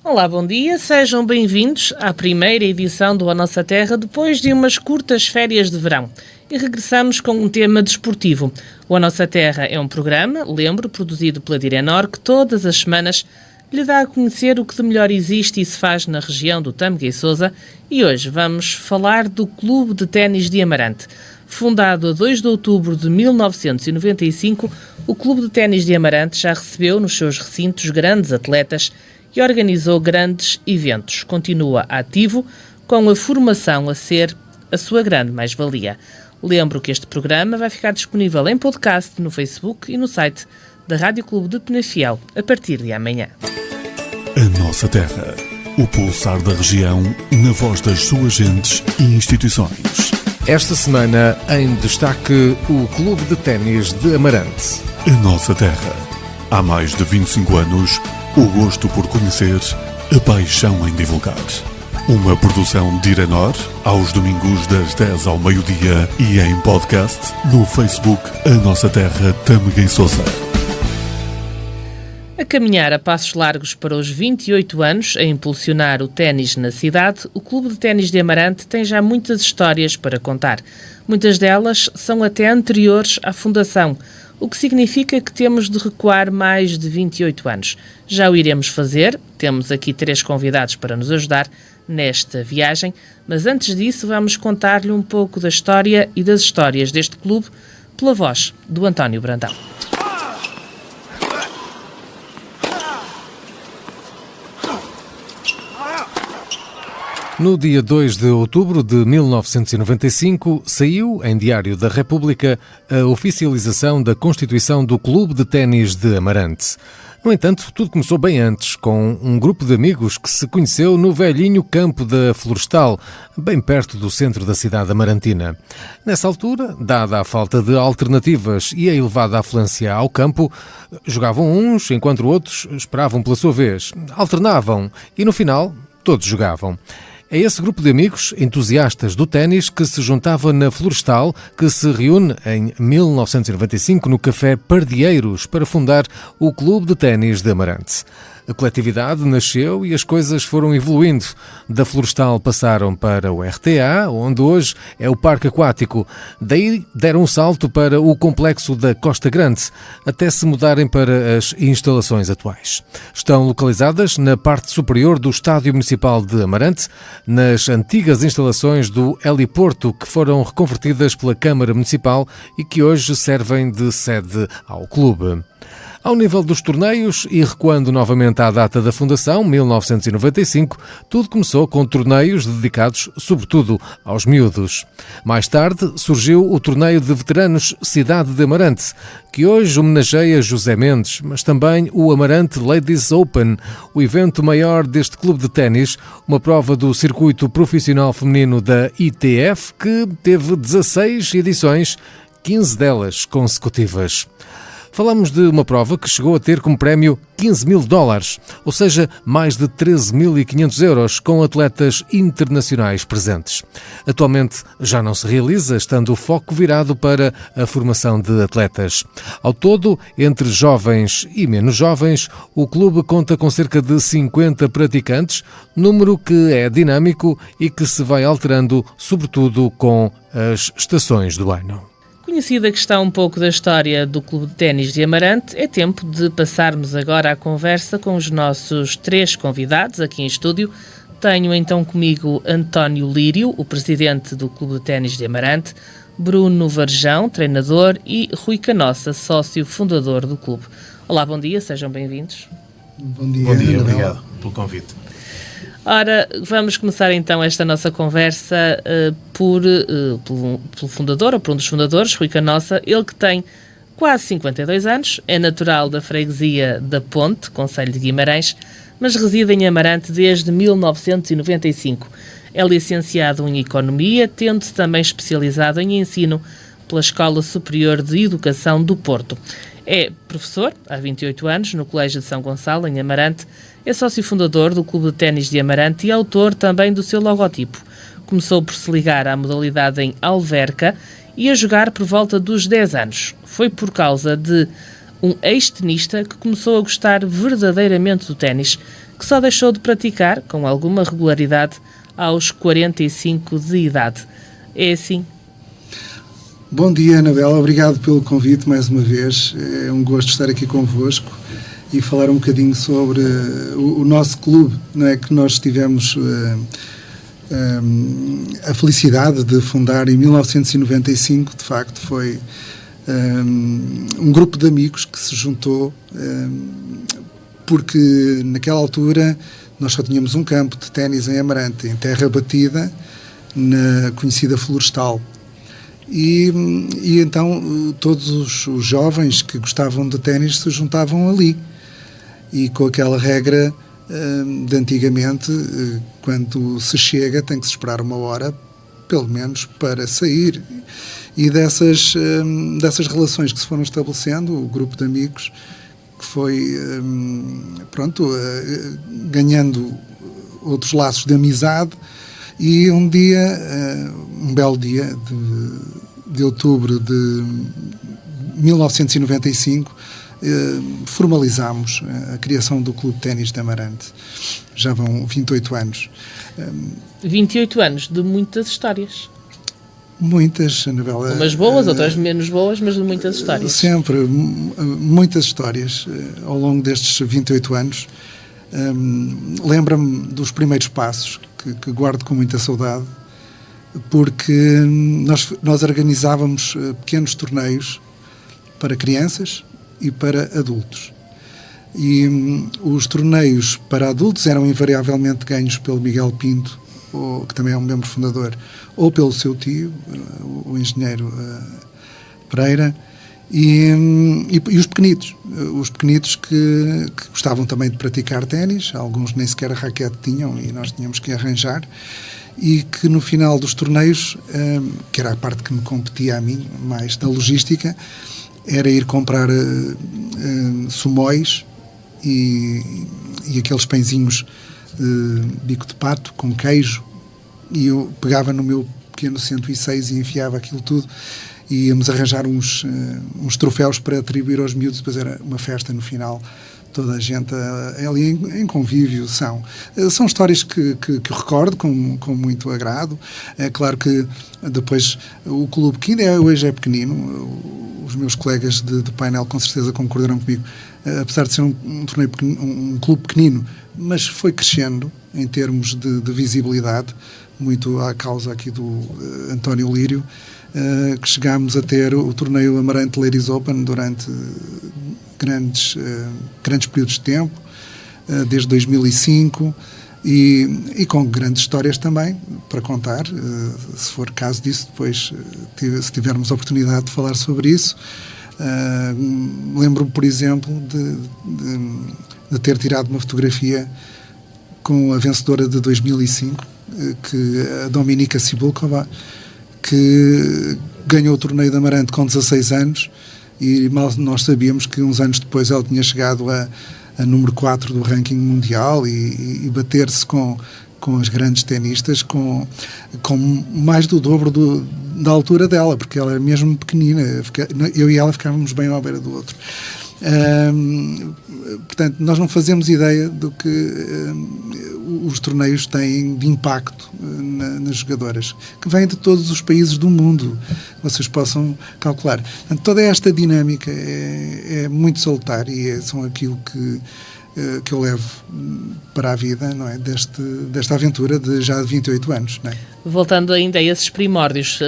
Olá, bom dia, sejam bem-vindos à primeira edição do A Nossa Terra depois de umas curtas férias de verão. E regressamos com um tema desportivo. O A Nossa Terra é um programa, produzido pela Direnor, que todas as semanas lhe dá a conhecer o que de melhor existe e se faz na região do Tâmega e Sousa. E hoje vamos falar do Clube de Ténis de Amarante. Fundado a 2 de outubro de 1995, o Clube de Ténis de Amarante já recebeu nos seus recintos grandes atletas e organizou grandes eventos. Continua ativo, com a formação a ser a sua grande mais-valia. Lembro que este programa vai ficar disponível em podcast no Facebook e no site da Rádio Clube de Penafiel a partir de amanhã. A Nossa Terra, o pulsar da região, na voz das suas gentes e instituições. Esta semana, em destaque, o Clube de Ténis de Amarante. A Nossa Terra. Há mais de 25 anos, o gosto por conhecer, a paixão em divulgar. Uma produção de Direnor, aos domingos das 10 ao meio-dia e em podcast no Facebook A Nossa Terra Tâmega e Sousa. A caminhar a passos largos para os 28 anos, a impulsionar o ténis na cidade, o Clube de Ténis de Amarante tem já muitas histórias para contar. Muitas delas são até anteriores à fundação, o que significa que temos de recuar mais de 28 anos. Já o iremos fazer, temos aqui 3 convidados para nos ajudar nesta viagem, mas antes disso vamos contar-lhe um pouco da história e das histórias deste clube pela voz do António Brandão. No dia 2 de outubro de 1995, saiu, em Diário da República, a oficialização da constituição do Clube de Ténis de Amarante. No entanto, tudo começou bem antes, com um grupo de amigos que se conheceu no velhinho campo da Florestal, bem perto do centro da cidade amarantina. Nessa altura, dada a falta de alternativas e a elevada afluência ao campo, jogavam uns enquanto outros esperavam pela sua vez, alternavam e, no final, todos jogavam. É esse grupo de amigos entusiastas do ténis que se juntava na Florestal, que se reúne em 1995 no Café Pardieiros para fundar o Clube de Ténis de Amarante. A coletividade nasceu e as coisas foram evoluindo. Da Florestal passaram para o RTA, onde hoje é o Parque Aquático. Daí deram um salto para o complexo da Costa Grande, até se mudarem para as instalações atuais. Estão localizadas na parte superior do Estádio Municipal de Amarante, nas antigas instalações do heliporto que foram reconvertidas pela Câmara Municipal e que hoje servem de sede ao clube. Ao nível dos torneios, e recuando novamente à data da fundação, 1995, tudo começou com torneios dedicados, sobretudo, aos miúdos. Mais tarde, surgiu o torneio de veteranos Cidade de Amarante, que hoje homenageia José Mendes, mas também o Amarante Ladies Open, o evento maior deste clube de ténis, uma prova do circuito profissional feminino da ITF, que teve 16 edições, 15 delas consecutivas. Falamos de uma prova que chegou a ter como prémio $15.000, ou seja, mais de 13.500 euros, com atletas internacionais presentes. Atualmente já não se realiza, estando o foco virado para a formação de atletas. Ao todo, entre jovens e menos jovens, o clube conta com cerca de 50 praticantes, número que é dinâmico e que se vai alterando, sobretudo com as estações do ano. Conhecida que está um pouco da história do Clube de Ténis de Amarante, é tempo de passarmos agora à conversa com os nossos 3 convidados aqui em estúdio. Tenho então comigo António Lírio, o presidente do Clube de Ténis de Amarante, Bruno Varjão, treinador, e Rui Canossa, sócio fundador do clube. Olá, bom dia, sejam bem-vindos. Bom dia, obrigado pelo convite. Ora, vamos começar então esta nossa conversa pelo fundador, ou por um dos fundadores, Rui Canossa, ele que tem quase 52 anos, é natural da freguesia da Ponte, concelho de Guimarães, mas reside em Amarante desde 1995. É licenciado em Economia, tendo-se também especializado em Ensino pela Escola Superior de Educação do Porto. É professor, há 28 anos, no Colégio de São Gonçalo, em Amarante. É sócio fundador do Clube de Ténis de Amarante e autor também do seu logotipo. Começou por se ligar à modalidade em Alverca e a jogar por volta dos 10 anos. Foi por causa de um ex-tenista que começou a gostar verdadeiramente do ténis, que só deixou de praticar, com alguma regularidade, aos 45 de idade. É assim? Bom dia, Anabela. Obrigado pelo convite mais uma vez. É um gosto estar aqui convosco e falar um bocadinho sobre o nosso clube, não é, que nós tivemos a felicidade de fundar em 1995. De facto, foi um grupo de amigos que se juntou porque naquela altura nós só tínhamos um campo de ténis em Amarante, em terra batida, na conhecida Florestal. E então todos os jovens que gostavam de ténis se juntavam ali. E com aquela regra de antigamente, quando se chega tem que se esperar 1 hora, pelo menos, para sair. E dessas relações que se foram estabelecendo, o grupo de amigos que foi, ganhando outros laços de amizade, e um belo dia de outubro de 1995, formalizámos a criação do Clube de Ténis de Amarante. Já vão 28 anos. 28 anos de muitas histórias. Muitas, Anabela. Umas boas, outras menos boas, mas de muitas histórias. Sempre, muitas histórias ao longo destes 28 anos. Lembro-me dos primeiros passos, que guardo com muita saudade, porque nós organizávamos pequenos torneios para crianças e para adultos. E os torneios para adultos eram invariavelmente ganhos pelo Miguel Pinto, que também é um membro fundador, ou pelo seu tio, o engenheiro Pereira, e os pequenitos que gostavam também de praticar ténis, alguns nem sequer a raquete tinham e nós tínhamos que arranjar, e que no final dos torneios, que era a parte que me competia a mim mais da logística, era ir comprar sumóis e aqueles pãezinhos de bico de pato com queijo, e eu pegava no meu pequeno 106 e enfiava aquilo tudo, e íamos arranjar uns troféus para atribuir aos miúdos. Depois era uma festa no final, toda a gente ali em convívio. São histórias que recordo com muito agrado. É claro que depois o clube, que ainda hoje é pequenino, os meus colegas de painel com certeza concordarão comigo, apesar de ser um torneio pequenino, um clube pequenino, mas foi crescendo em termos de visibilidade, muito à causa aqui do António Lírio, que chegámos a ter o torneio Amarante Ladies Open durante grandes períodos de tempo, desde 2005, e com grandes histórias também para contar, se for caso disso, depois, se tivermos a oportunidade de falar sobre isso. Lembro-me, por exemplo, de ter tirado uma fotografia com a vencedora de 2005, a Dominika Cibulkova, que ganhou o torneio de Amarante com 16 anos, e mal nós sabíamos que uns anos depois ela tinha chegado a número 4 do ranking mundial e bater-se com as grandes tenistas com mais do dobro da altura dela, porque ela era mesmo pequenina. Eu e ela ficávamos bem à beira do outro. Portanto, nós não fazemos ideia do que os torneios têm de impacto nas jogadoras, que vêm de todos os países do mundo, vocês possam calcular. Portanto, toda esta dinâmica é muito salutar, e são aquilo que eu levo para a vida, não é? Desta aventura de já de 28 anos, não é? Voltando ainda a esses primórdios,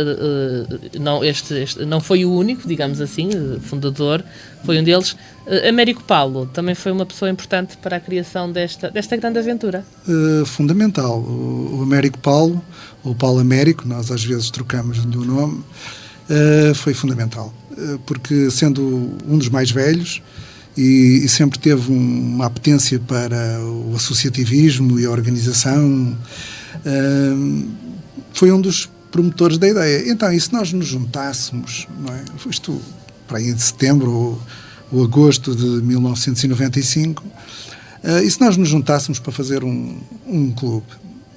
este não foi o único, digamos assim, fundador, foi um deles. Américo Paulo também foi uma pessoa importante para a criação desta grande aventura. Fundamental. O Américo Paulo, ou Paulo Américo, nós às vezes trocamos-lhe o nome, foi fundamental, porque sendo um dos mais velhos, e sempre teve uma apetência para o associativismo e a organização, foi um dos promotores da ideia. Então, e se nós nos juntássemos, não é? Isto para aí em setembro ou agosto de 1995, e se nós nos juntássemos para fazer um clube?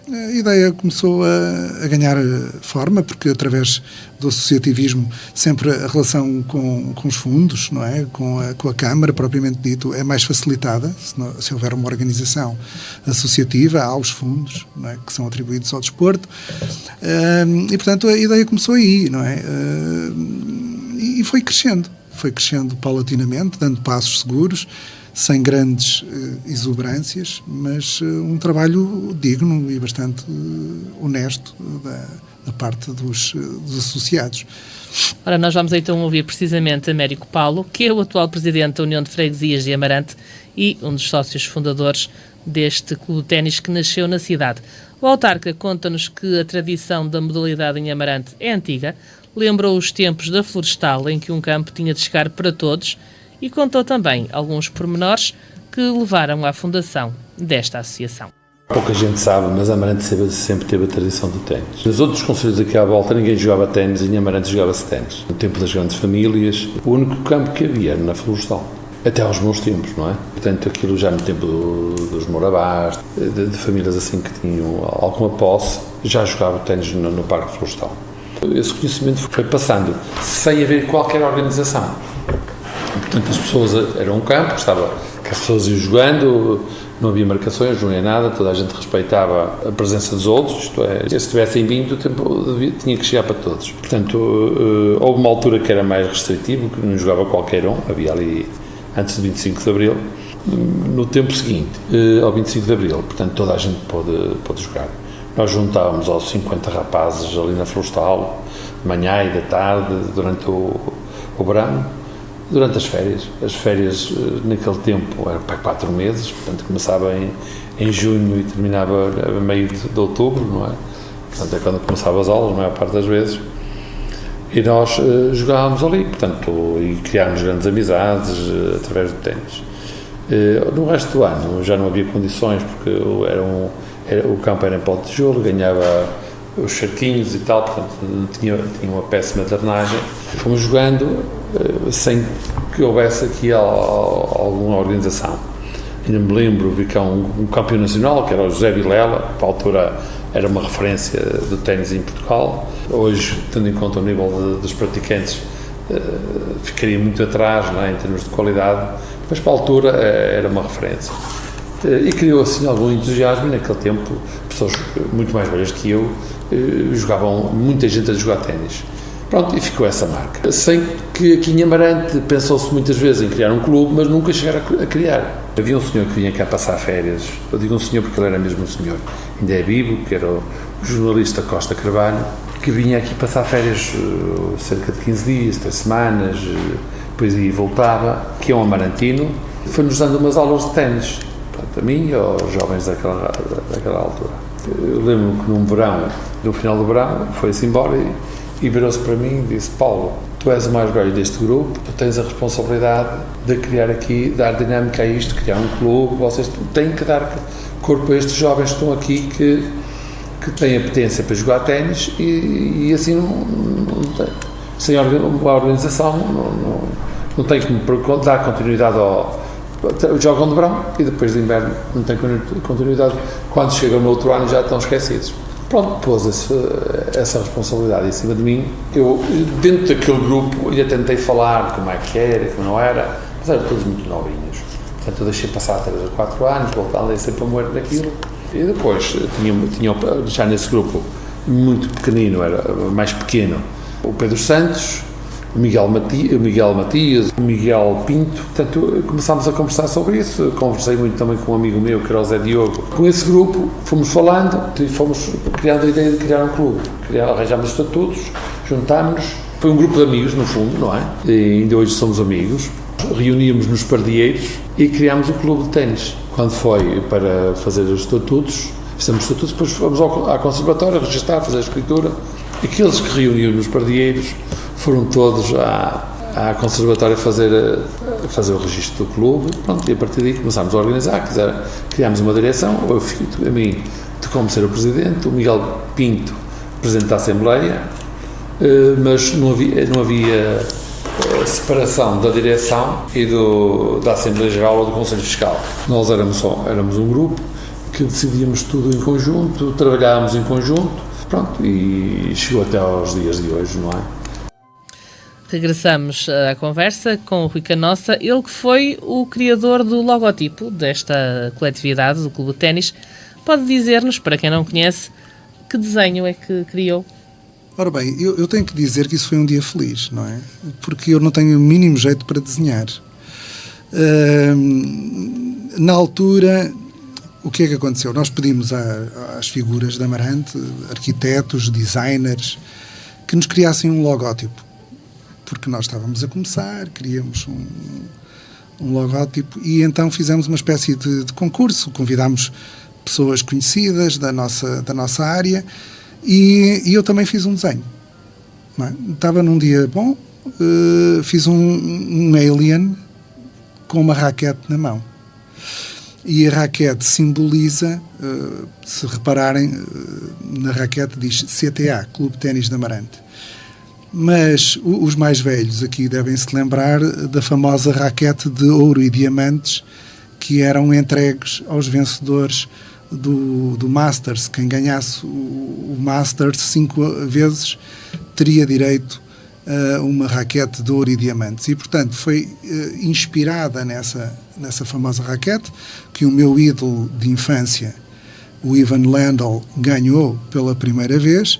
A ideia começou a ganhar forma, porque através do associativismo sempre a relação com os fundos, não é? Com a Câmara, propriamente dito, é mais facilitada, se houver uma organização associativa, há os fundos, não é? Que são atribuídos ao desporto, e portanto a ideia começou aí, não é? E foi crescendo paulatinamente, dando passos seguros, sem grandes exuberâncias, mas um trabalho digno e bastante honesto da parte dos associados. Ora, nós vamos então ouvir precisamente Américo Paulo, que é o atual presidente da União de Freguesias de Amarante e um dos sócios fundadores deste clube de ténis que nasceu na cidade. O autarca conta-nos que a tradição da modalidade em Amarante é antiga, lembrou os tempos da Florestal, em que um campo tinha de chegar para todos, e contou também alguns pormenores que levaram à fundação desta associação. Pouca gente sabe, mas Amarante sempre teve a tradição do ténis. Nos outros concelhos aqui à volta ninguém jogava ténis e em Amarante jogava-se ténis. No tempo das grandes famílias, o único campo que havia era na Florestal. Até aos meus tempos, não é? Portanto, aquilo já no tempo dos Morabás, de famílias assim que tinham alguma posse, já jogava ténis no Parque Florestal. Esse conhecimento foi passando sem haver qualquer organização. Portanto, as pessoas, era um campo que as pessoas iam jogando, não havia marcações, não havia nada, toda a gente respeitava a presença dos outros, isto é, se tivessem vindo, o tempo tinha que chegar para todos. Portanto, houve uma altura que era mais restritivo, que não jogava qualquer um, havia ali antes do 25 de Abril, no tempo seguinte, ao 25 de Abril, portanto, toda a gente pôde jogar. Nós juntávamos aos 50 rapazes ali na Florestal, de manhã e da tarde, durante o verão, durante as férias naquele tempo eram para 4 meses, portanto começava em junho e terminava a meio de outubro, não é? Portanto é quando começava as aulas, a maior parte das vezes, e nós jogávamos ali, portanto, e criámos grandes amizades através do ténis. No resto do ano já não havia condições, porque o campo era em pó de tijolo, ganhava os charquinhos e tal, portanto tinha uma péssima drenagem. Fomos jogando sem que houvesse aqui alguma organização. Ainda me lembro de cá um campeão nacional, que era o José Vilela, que para a altura era uma referência do ténis em Portugal. Hoje, tendo em conta o nível dos praticantes, ficaria muito atrás, não é, em termos de qualidade, mas para a altura era uma referência. E criou assim algum entusiasmo, e naquele tempo pessoas muito mais velhas que eu jogavam, muita gente a jogar ténis. Pronto, e ficou essa marca. Sei que aqui em Amarante pensou-se muitas vezes em criar um clube, mas nunca chegaram a criar. Havia um senhor que vinha cá passar férias, eu digo um senhor porque ele era mesmo um senhor, ainda é vivo, que era o jornalista Costa Carvalho, que vinha aqui passar férias cerca de 15 dias, 3 semanas, depois ia e voltava, que é um amarantino, foi-nos dando umas aulas de ténis, a mim e aos jovens daquela altura. Eu lembro-me que num verão, no final do verão, foi-se embora e virou-se para mim e disse: Paulo, tu és o mais velho deste grupo, tu tens a responsabilidade de criar aqui, dar dinâmica a isto, criar um clube, vocês têm que dar corpo a estes jovens que estão aqui, que têm a potência para jogar ténis e assim não tem, sem uma organização não tem como dar continuidade jogam de verão e depois de inverno não tem continuidade, quando chegam no outro ano já estão esquecidos. Pronto, pôs essa responsabilidade em cima de mim. Eu, dentro daquele grupo, ainda tentei falar como é que era, como não era, mas eram todos muito novinhos. Portanto, eu deixei passar 3 ou 4 anos, voltando sempre a moer naquilo. E depois, tinha já nesse grupo, muito pequenino, era mais pequeno, o Pedro Santos, o Miguel Matias, o Miguel Pinto. Portanto, começámos a conversar sobre isso. Conversei muito também com um amigo meu, que era o Zé Diogo. Com esse grupo, fomos falando e fomos criando a ideia de criar um clube. Arranjámos estatutos, juntámos-nos. Foi um grupo de amigos, no fundo, não é? E ainda hoje somos amigos. Reuníamos nos Pardieiros e criámos o clube de ténis. Quando foi para fazer os estatutos, fizemos os estatutos, depois fomos à conservatória registrar, fazer a escritura. Aqueles que reuniam nos Pardieiros foram todos à conservatória fazer o registro do clube. Pronto, e a partir daí começámos a organizar, criámos uma direção. A mim tocou-me ser o presidente, o Miguel Pinto presidente da Assembleia, mas não havia separação da direção e da Assembleia Geral ou do Conselho Fiscal. Nós éramos um grupo que decidíamos tudo em conjunto, trabalhávamos em conjunto, pronto, e chegou até aos dias de hoje, não é? Regressamos à conversa com o Rui Canossa, ele que foi o criador do logotipo desta coletividade, do Clube de Ténis. Pode dizer-nos, para quem não conhece, que desenho é que criou? Ora bem, eu tenho que dizer que isso foi um dia feliz, não é? Porque eu não tenho o mínimo jeito para desenhar. Na altura, o que é que aconteceu? Nós pedimos às figuras de Amarante, arquitetos, designers, que nos criassem um logótipo. Porque nós estávamos a começar, queríamos um logótipo, e então fizemos uma espécie de concurso, convidámos pessoas conhecidas da nossa área, e eu também fiz um desenho. Não é? Estava num dia bom, fiz um alien com uma raquete na mão. E a raquete simboliza, se repararem, na raquete diz CTA, Clube de Ténis de Amarante. Mas os mais velhos aqui devem-se lembrar da famosa raquete de ouro e diamantes que eram entregues aos vencedores do Masters. Quem ganhasse o Masters 5 vezes teria direito a uma raquete de ouro e diamantes. E, portanto, foi inspirada nessa famosa raquete que o meu ídolo de infância, o Ivan Lendl, ganhou pela primeira vez.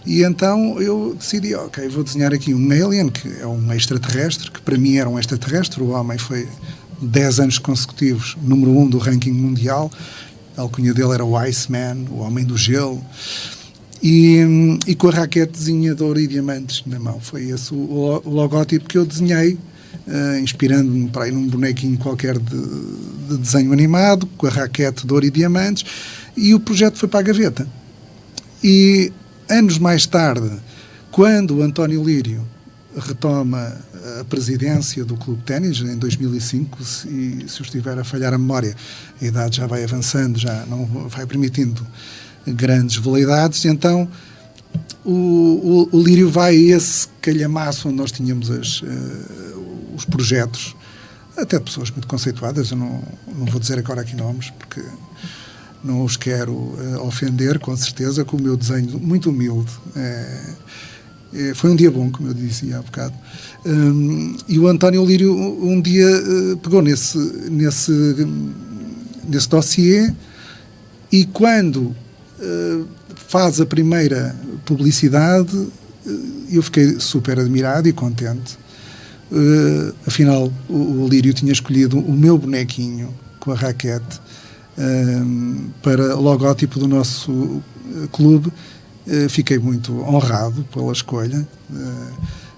E então eu decidi, ok, vou desenhar aqui um alien, que é um extraterrestre, que para mim era um extraterrestre. O homem foi 10 anos consecutivos número 1 do ranking mundial. A alcunha dele era o Iceman, o Homem do Gelo, e com a raquetezinha de ouro e diamantes na mão. Foi esse o logótipo que eu desenhei, inspirando-me para ir num bonequinho qualquer de desenho animado, com a raquete de ouro e diamantes, e o projeto foi para a gaveta. E anos mais tarde, quando o António Lírio retoma a presidência do Clube de Ténis, em 2005, e se eu estiver a falhar a memória, a idade já vai avançando, já não vai permitindo grandes veleidades, então o Lírio vai a esse calhamaço onde nós tínhamos os projetos, até de pessoas muito conceituadas. Eu não vou dizer agora aqui nomes, porque não os quero ofender, com certeza, com o meu desenho muito humilde. Foi um dia bom, como eu dizia há bocado. E o António Lírio um dia pegou nesse dossiê, e quando faz a primeira publicidade, eu fiquei super admirado e contente. Afinal, o Lírio tinha escolhido o meu bonequinho com a raquete para logótipo do nosso clube. Fiquei muito honrado pela escolha,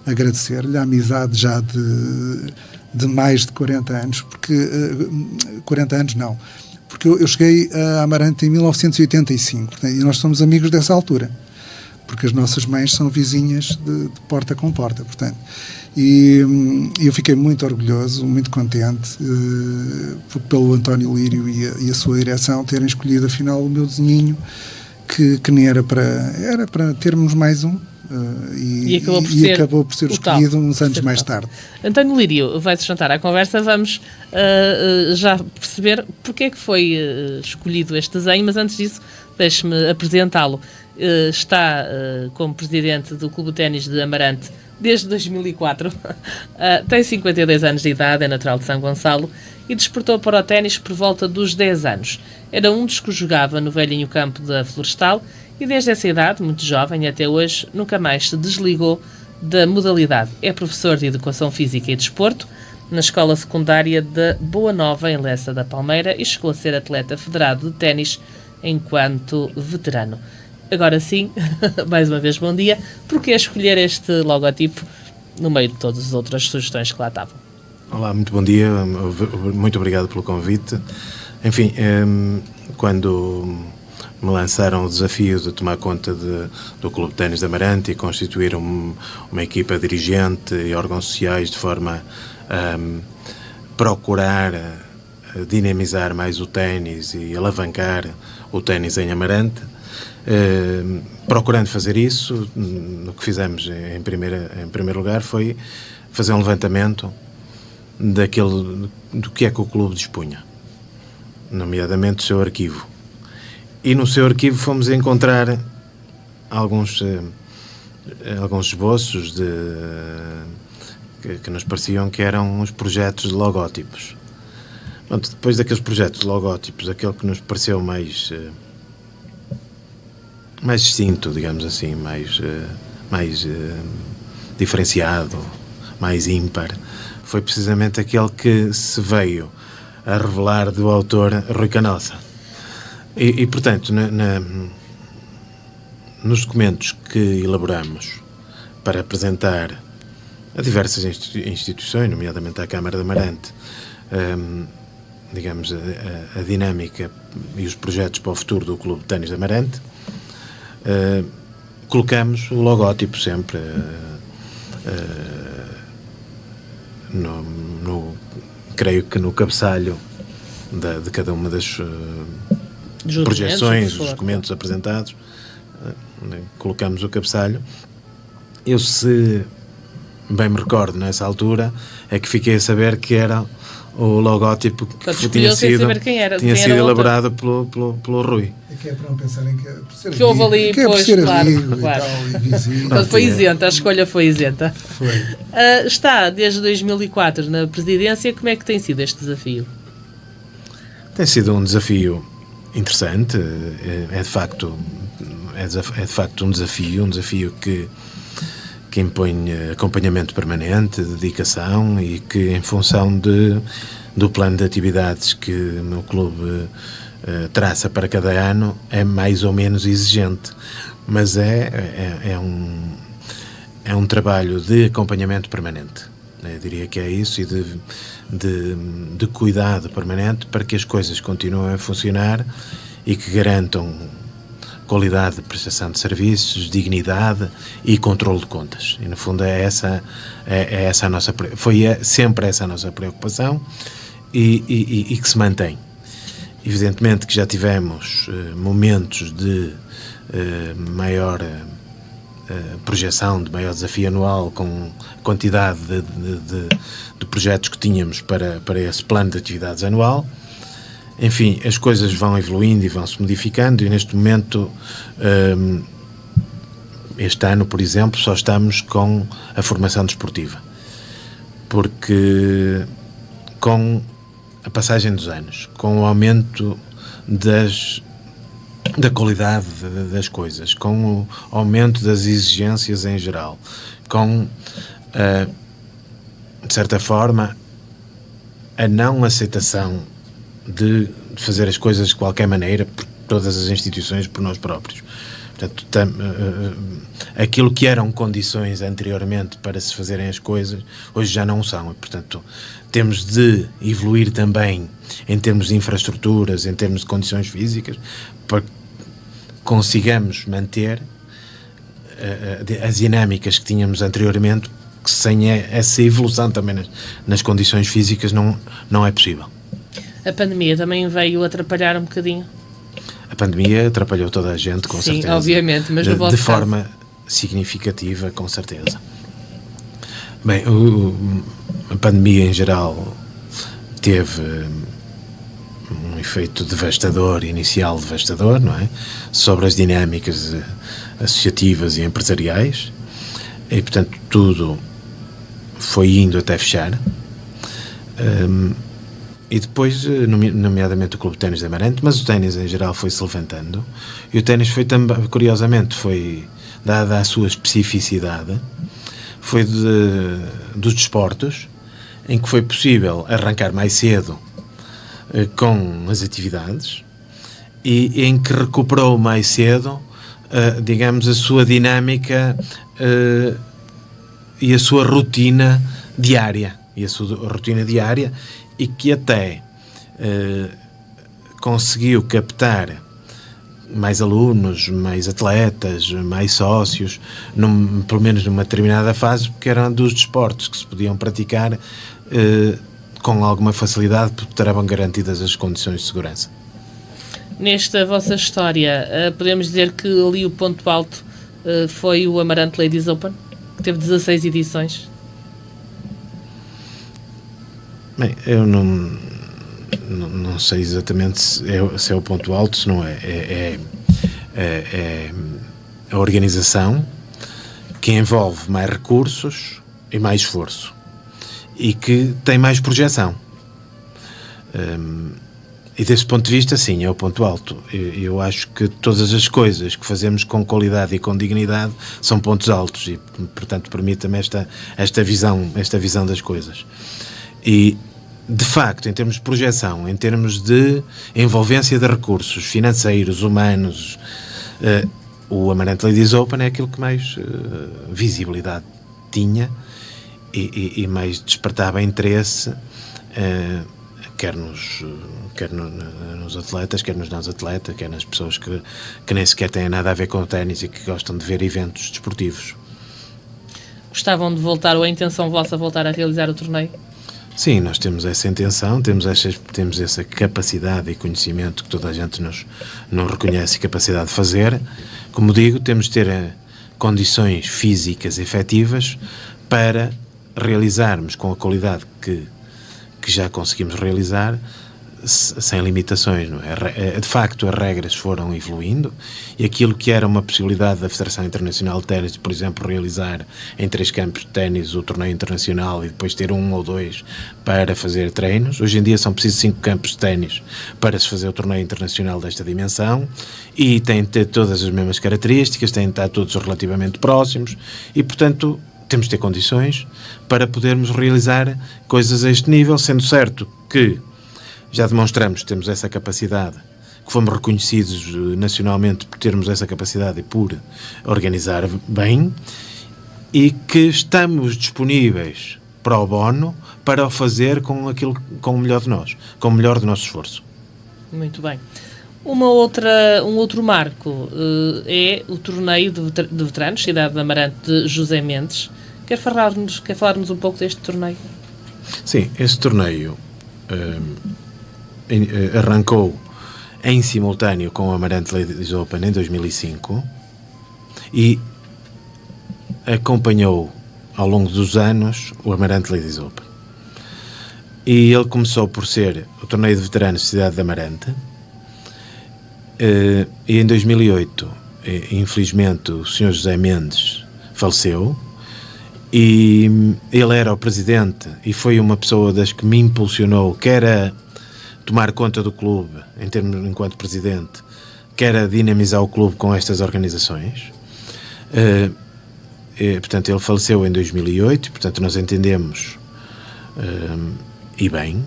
agradecer-lhe a amizade já de mais de 40 anos, porque 40 anos não, porque eu cheguei a Amarante em 1985, e nós somos amigos dessa altura, porque as nossas mães são vizinhas de porta com porta, portanto. E eu fiquei muito orgulhoso, muito contente pelo António Lírio e a sua direção terem escolhido afinal o meu desenhinho, que nem era para termos mais um, e acabou por ser escolhido uns anos mais tarde. António Lírio vai-se juntar à conversa. Vamos já perceber porque é que foi escolhido este desenho, mas antes disso deixe-me apresentá-lo. Está como presidente do Clube de Ténis de Amarante desde 2004, tem 52 anos de idade, é natural de São Gonçalo e despertou para o ténis por volta dos 10 anos. Era um dos que jogava no velhinho campo da Florestal e desde essa idade, muito jovem até hoje, nunca mais se desligou da modalidade. É professor de Educação Física e Desporto na Escola Secundária da Boa Nova, em Lessa da Palmeira, e chegou a ser atleta federado de ténis enquanto veterano. Agora sim, mais uma vez bom dia. Porquê escolher este logotipo no meio de todas as outras sugestões que lá estavam? Olá, muito bom dia, muito obrigado pelo convite. Enfim, quando me lançaram o desafio de tomar conta do Clube de Ténis de Amarante e constituir uma equipa dirigente e órgãos sociais de forma a procurar dinamizar mais o ténis e alavancar o ténis em Amarante, procurando fazer isso, o que fizemos em primeiro lugar foi fazer um levantamento do que é que o clube dispunha, nomeadamente o seu arquivo. E no seu arquivo fomos encontrar alguns esboços que nos pareciam que eram os projetos de logótipos. Pronto, depois daqueles projetos de logótipos, aquele que nos pareceu mais distinto, digamos assim, mais diferenciado, mais ímpar, foi precisamente aquele que se veio a revelar do autor Rui Canossa. E portanto, nos documentos que elaboramos para apresentar a diversas instituições, nomeadamente à Câmara de Amarante, digamos, a dinâmica e os projetos para o futuro do Clube de Ténis de Amarante, colocamos o logótipo sempre creio que no cabeçalho de cada uma das projeções, dos documentos apresentados, colocamos o cabeçalho. Eu, se bem me recordo, nessa altura, é que fiquei a saber que era o logótipo que tinha sido elaborado pelo Rui. É que é para não pensarem que houve ali, pois, claro. E vizinho. Portanto, foi isenta, a escolha foi isenta. Foi. Está desde 2004 na presidência. Como é que tem sido este desafio? Tem sido um desafio interessante, é de facto um desafio que impõe acompanhamento permanente, dedicação, e que, em função do plano de atividades que o meu clube traça para cada ano, é mais ou menos exigente, mas é um trabalho de acompanhamento permanente. Eu diria que é isso, e de cuidado permanente para que as coisas continuem a funcionar e que garantam qualidade de prestação de serviços, dignidade e controle de contas. E, no fundo, essa a nossa, sempre essa a nossa preocupação, e que se mantém. Evidentemente que já tivemos momentos de maior projeção, de maior desafio anual, com a quantidade de projetos que tínhamos para esse plano de atividades anual. Enfim, as coisas vão evoluindo e vão se modificando, e neste momento, este ano, por exemplo, só estamos com a formação desportiva, porque com a passagem dos anos, com o aumento da qualidade das coisas, com o aumento das exigências em geral, com, de certa forma, a não aceitação de fazer as coisas de qualquer maneira, por todas as instituições, por nós próprios. Portanto, aquilo que eram condições anteriormente para se fazerem as coisas, hoje já não são. E, portanto, temos de evoluir também em termos de infraestruturas, em termos de condições físicas, para que consigamos manter as dinâmicas que tínhamos anteriormente, que sem essa evolução também nas condições físicas não é possível. A pandemia também veio atrapalhar um bocadinho? A pandemia atrapalhou toda a gente, com certeza. Sim, obviamente, mas no vosso caso, de forma significativa, com certeza. Bem, a pandemia em geral teve um efeito devastador, inicial devastador, não é? Sobre as dinâmicas associativas e empresariais, e, portanto, tudo foi indo até fechar. E depois, nomeadamente o Clube de Ténis de Amarante, mas o ténis em geral foi-se levantando, e o ténis foi também, curiosamente, foi dada a sua especificidade, foi dos desportos em que foi possível arrancar mais cedo com as atividades, e em que recuperou mais cedo, digamos, a sua dinâmica e a sua rotina diária, e que até conseguiu captar mais alunos, mais atletas, mais sócios, pelo menos numa determinada fase, porque eram dos desportos que se podiam praticar com alguma facilidade, porque estavam garantidas as condições de segurança. Nesta vossa história, podemos dizer que ali o ponto alto foi o Amarante Ladies Open, que teve 16 edições. Bem, eu não sei exatamente se é o ponto alto, se não é a organização, que envolve mais recursos e mais esforço e que tem mais projeção. E desse ponto de vista, sim, é o ponto alto. Eu acho que todas as coisas que fazemos com qualidade e com dignidade são pontos altos e, portanto, permite-me esta visão das coisas. E, de facto, em termos de projeção, em termos de envolvência de recursos financeiros, humanos, o Amarante Ladies Open é aquilo que mais visibilidade tinha e mais despertava interesse, quer nos atletas, quer nos não-atletas, quer nas pessoas que nem sequer têm nada a ver com o ténis e que gostam de ver eventos desportivos. Gostavam de voltar, ou a intenção vossa voltar a realizar o torneio? Sim, nós temos essa intenção, temos essa capacidade e conhecimento que toda a gente nos reconhece e capacidade de fazer. Como digo, temos de ter condições físicas efetivas para realizarmos com a qualidade que já conseguimos realizar, sem limitações, não é? De facto, as regras foram evoluindo e aquilo que era uma possibilidade da Federação Internacional de Ténis, por exemplo, realizar em 3 campos de ténis o torneio internacional e depois ter 1 ou 2 para fazer treinos. Hoje em dia são precisos 5 campos de ténis para se fazer o torneio internacional desta dimensão e têm de ter todas as mesmas características, têm de estar todos relativamente próximos e, portanto, temos de ter condições para podermos realizar coisas a este nível, sendo certo que já demonstramos que temos essa capacidade, que fomos reconhecidos nacionalmente por termos essa capacidade e por organizar bem, e que estamos disponíveis pro bono para o fazer com o melhor de nós, com o melhor do nosso esforço. Muito bem. Um outro marco é o torneio de veteranos, Cidade de Amarante, de José Mendes. Quer falar-nos um pouco deste torneio? Sim, este torneio arrancou em simultâneo com o Amarante Ladies Open em 2005 e acompanhou ao longo dos anos o Amarante Ladies Open. E ele começou por ser o torneio de veteranos de Cidade de Amarante e em 2008, infelizmente, o Sr. José Mendes faleceu e ele era o presidente e foi uma pessoa das que me impulsionou, quer a tomar conta do clube, enquanto presidente, quer a dinamizar o clube com estas organizações. Portanto, ele faleceu em 2008, portanto, nós entendemos, e bem,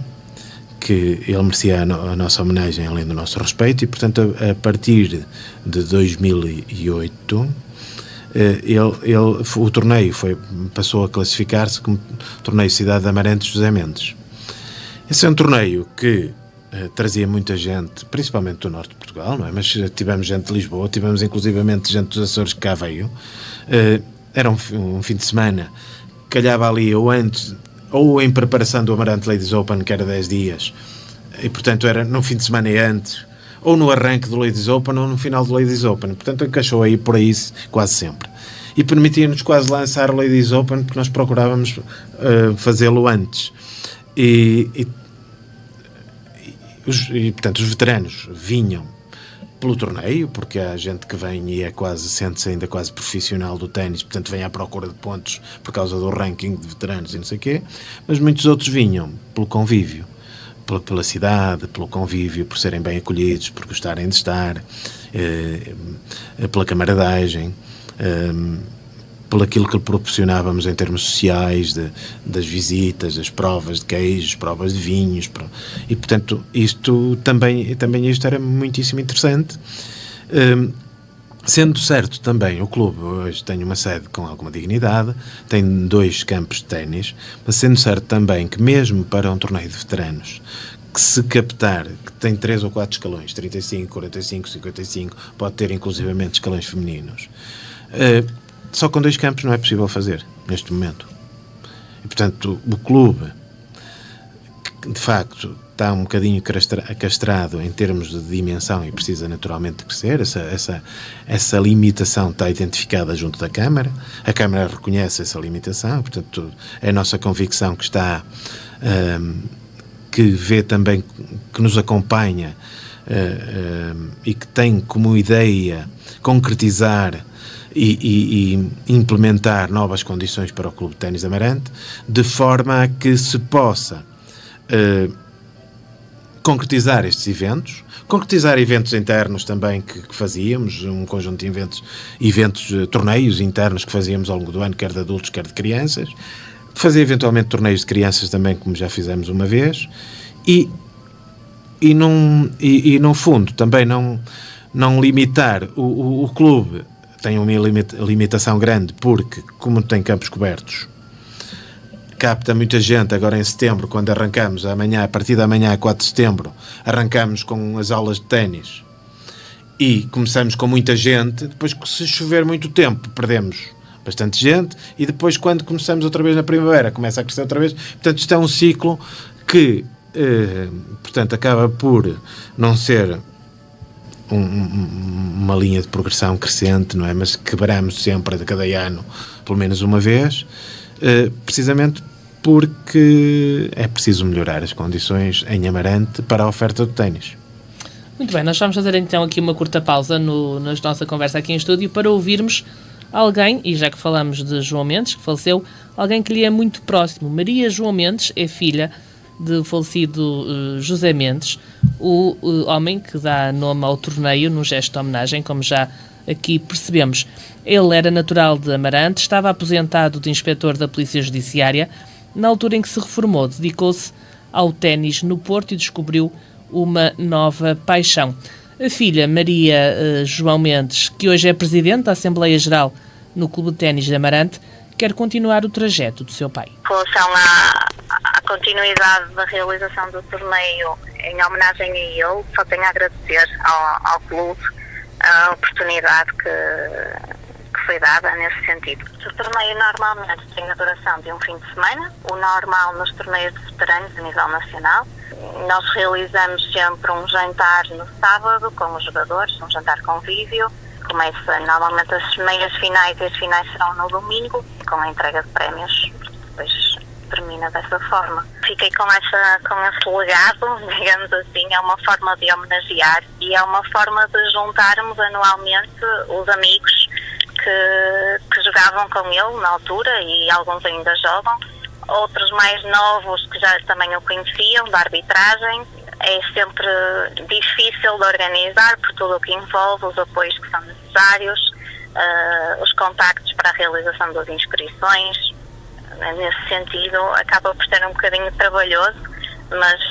que ele merecia a nossa homenagem além do nosso respeito, e, portanto, a partir de 2008, o torneio passou a classificar-se como Torneio Cidade de Amarante José Mendes. Esse é um torneio que trazia muita gente, principalmente do norte de Portugal, não é? Mas tivemos gente de Lisboa, tivemos inclusivamente gente dos Açores que cá veio. Era um fim de semana, calhava ali ou antes, ou em preparação do Amarante Ladies Open, que era 10 dias, e portanto era no fim de semana e antes, ou no arranque do Ladies Open, ou no final do Ladies Open, portanto encaixou aí por aí quase sempre. E permitia-nos quase lançar o Ladies Open, porque nós procurávamos fazê-lo antes. E, portanto, os veteranos vinham pelo torneio, porque há gente que vem e sente-se ainda quase profissional do ténis, portanto vem à procura de pontos por causa do ranking de veteranos e não sei o quê, mas muitos outros vinham pelo convívio, pela cidade, pelo convívio, por serem bem acolhidos, por gostarem de estar, pela camaradagem, por aquilo que lhe proporcionávamos em termos sociais, das visitas, das provas de queijos, provas de vinhos, e portanto isto também isto era muitíssimo interessante, sendo certo também o clube hoje tem uma sede com alguma dignidade, tem 2 campos de ténis, mas sendo certo também que mesmo para um torneio de veteranos que se captar, que tem 3 ou 4 escalões, 35, 45, 55, pode ter inclusivamente escalões femininos, só com 2 campos não é possível fazer neste momento. E, portanto, o clube, de facto, está um bocadinho castrado em termos de dimensão e precisa naturalmente crescer. Essa limitação está identificada junto da Câmara. A Câmara reconhece essa limitação, portanto, é a nossa convicção que está que vê também, que nos acompanha e que tem como ideia concretizar e implementar novas condições para o Clube de Ténis de Amarante, de forma a que se possa concretizar estes eventos, concretizar eventos internos também que fazíamos, um conjunto de eventos, torneios internos que fazíamos ao longo do ano, quer de adultos, quer de crianças, fazer eventualmente torneios de crianças também, como já fizemos uma vez, e no fundo também não limitar o clube. Tem uma limitação grande porque, como tem campos cobertos, capta muita gente. Agora em setembro, quando arrancamos amanhã, a partir da manhã, 4 de setembro, arrancamos com as aulas de ténis e começamos com muita gente. Depois, se chover muito tempo, perdemos bastante gente, e depois, quando começamos outra vez na primavera, começa a crescer outra vez. Portanto, isto é um ciclo que portanto, acaba por não ser uma linha de progressão crescente, não é? Mas quebramos sempre de cada ano, pelo menos uma vez, precisamente porque é preciso melhorar as condições em Amarante para a oferta de ténis. Muito bem, nós vamos fazer então aqui uma curta pausa na nossa conversa aqui em estúdio para ouvirmos alguém, e já que falamos de João Mendes, que faleceu, alguém que lhe é muito próximo. Maria João Mendes é filha de falecido José Mendes, o homem que dá nome ao torneio num gesto de homenagem, como já aqui percebemos. Ele era natural de Amarante, estava aposentado de inspetor da Polícia Judiciária. Na altura em que se reformou, dedicou-se ao ténis no Porto e descobriu uma nova paixão. A filha, Maria João Mendes, que hoje é presidente da Assembleia Geral no Clube de Ténis de Amarante, quer continuar o trajeto do seu pai. Em relação à continuidade da realização do torneio em homenagem a ele, só tenho a agradecer ao clube a oportunidade que foi dada nesse sentido. O torneio normalmente tem a duração de um fim de semana, o normal nos torneios de veteranos a nível nacional. Nós realizamos sempre um jantar no sábado com os jogadores, um jantar convívio. Começa normalmente as meias finais e as finais serão no domingo, com a entrega de prémios. Depois termina dessa forma. Fiquei com esse legado, digamos assim, é uma forma de homenagear e é uma forma de juntarmos anualmente os amigos que jogavam com ele na altura, e alguns ainda jogam, outros mais novos que já também o conheciam, da arbitragem. É sempre difícil de organizar por tudo o que envolve, os apoios que são necessários, os contactos para a realização das inscrições. Nesse sentido, acaba por ser um bocadinho trabalhoso, mas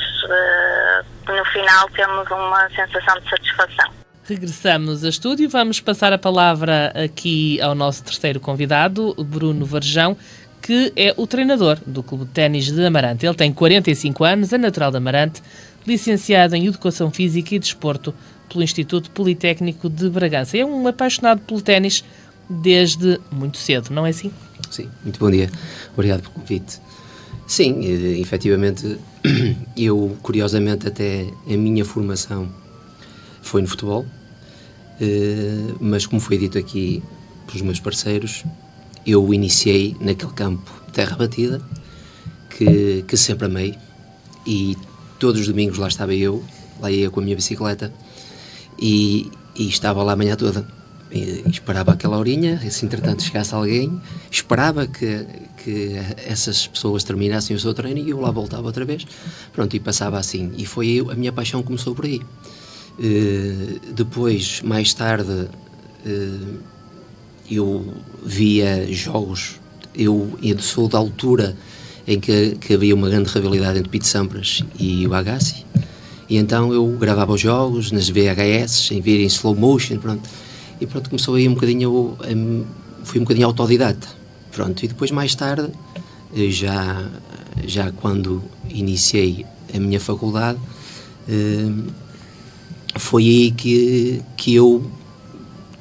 no final temos uma sensação de satisfação. Regressamos a estúdio, vamos passar a palavra aqui ao nosso terceiro convidado, Bruno Varjão, que é o treinador do Clube de Ténis de Amarante. Ele tem 45 anos, é natural de Amarante, licenciado em Educação Física e Desporto pelo Instituto Politécnico de Bragança. É um apaixonado pelo ténis desde muito cedo, não é assim? Sim, muito bom dia. Obrigado pelo convite. Sim, efetivamente, eu, curiosamente, até a minha formação foi no futebol, mas como foi dito aqui pelos meus parceiros, eu iniciei naquele campo de terra batida que sempre amei, e todos os domingos lá estava eu, lá ia com a minha bicicleta e estava lá a manhã toda. E esperava aquela horinha, se entretanto chegasse alguém, esperava que essas pessoas terminassem o seu treino e eu lá voltava outra vez. Pronto, e passava assim. E foi a minha paixão começou por aí. Depois, mais tarde, eu via jogos. Eu sou da altura em que havia uma grande rivalidade entre Pete Sampras e o Agassi. E então eu gravava os jogos nas VHS, em ver em slow motion, pronto. E pronto, começou aí fui um bocadinho autodidata. Pronto, e depois mais tarde, já quando iniciei a minha faculdade, foi aí que eu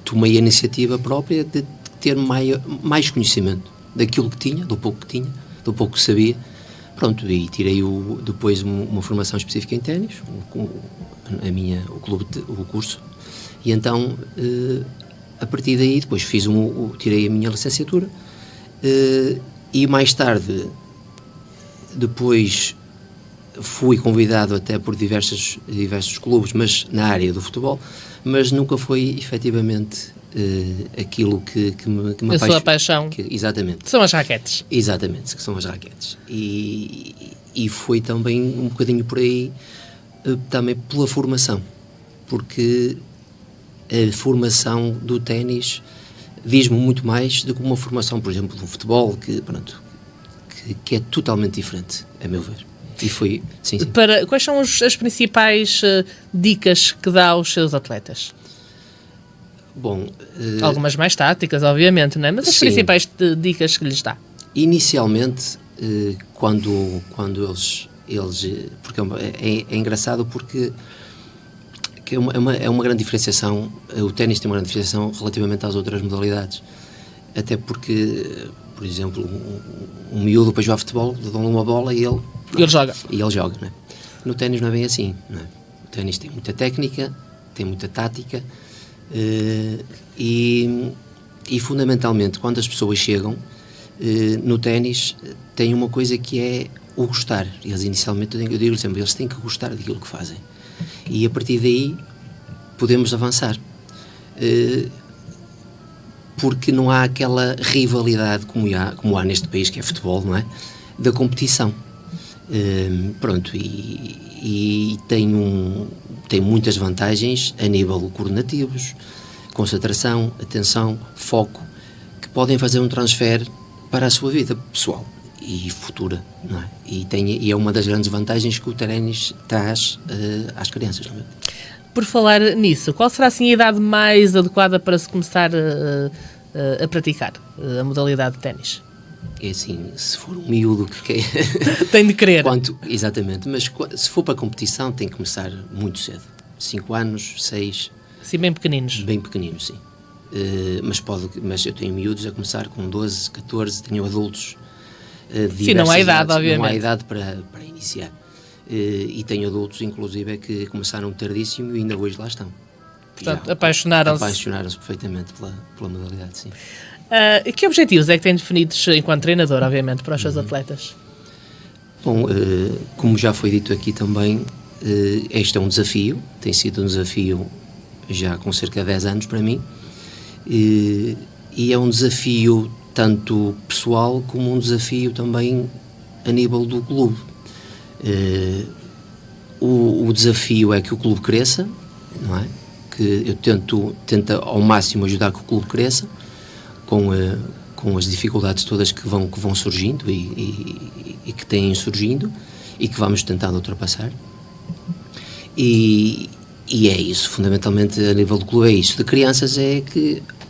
tomei a iniciativa própria de ter mais conhecimento daquilo que tinha, do pouco que tinha, do pouco que sabia. Pronto, e tirei depois uma formação específica em ténis, o curso. E então, a partir daí, depois tirei a minha licenciatura, e mais tarde, depois fui convidado até por diversos clubes, mas na área do futebol, mas nunca foi efetivamente aquilo que me a sua paixão. Exatamente. São as raquetes. Exatamente, que são as raquetes. E foi também um bocadinho por aí, também pela formação, porque a formação do ténis diz-me muito mais do que uma formação, por exemplo, do futebol, que é totalmente diferente, a meu ver. E foi, sim. Quais são as principais dicas que dá aos seus atletas? Bom, algumas mais táticas, obviamente, não é? Mas as principais dicas que lhes dá? Inicialmente, quando eles porque é engraçado porque que é uma grande diferenciação, o ténis tem uma grande diferenciação relativamente às outras modalidades, até porque, por exemplo, um miúdo para jogar futebol, dão-lhe uma bola e ele joga. Não é? No ténis não é bem assim, não é? O ténis tem muita técnica, tem muita tática, e fundamentalmente quando as pessoas chegam no ténis tem uma coisa que é o gostar. Eles inicialmente, eu digo sempre, eles têm que gostar daquilo que fazem, e a partir daí podemos avançar, porque não há aquela rivalidade como há neste país, que é futebol, não é? Da competição. Pronto, e tem muitas vantagens a nível coordenativos, concentração, atenção, foco, que podem fazer um transfer para a sua vida pessoal e futura, não é? E é uma das grandes vantagens que o ténis traz às crianças, não é? Por falar nisso, qual será assim a idade mais adequada para se começar a praticar a modalidade de ténis? É assim, se for um miúdo que quer... Tem de querer. Exatamente, mas se for para a competição tem que começar muito cedo. 5 anos, 6... Sim, bem pequeninos. Bem pequeninos, sim. Mas eu tenho miúdos a começar com 12, 14, tenho adultos sim, não há idade, obviamente. Não há idade para iniciar. E tenho adultos, inclusive, que começaram tardíssimo e ainda hoje lá estão. Portanto, apaixonaram-se perfeitamente pela modalidade, sim. Que objetivos é que tem definidos enquanto treinador, obviamente, para os seus atletas? Bom, como já foi dito aqui também, este é um desafio, tem sido um desafio já com cerca de 10 anos para mim, e é um desafio tanto pessoal como um desafio também a nível do clube. O desafio é que o clube cresça, não é? Que eu tento ao máximo ajudar que o clube cresça, com as dificuldades todas que vão surgindo e que têm surgindo e que vamos tentando ultrapassar. E é isso, fundamentalmente a nível do clube é isso. De crianças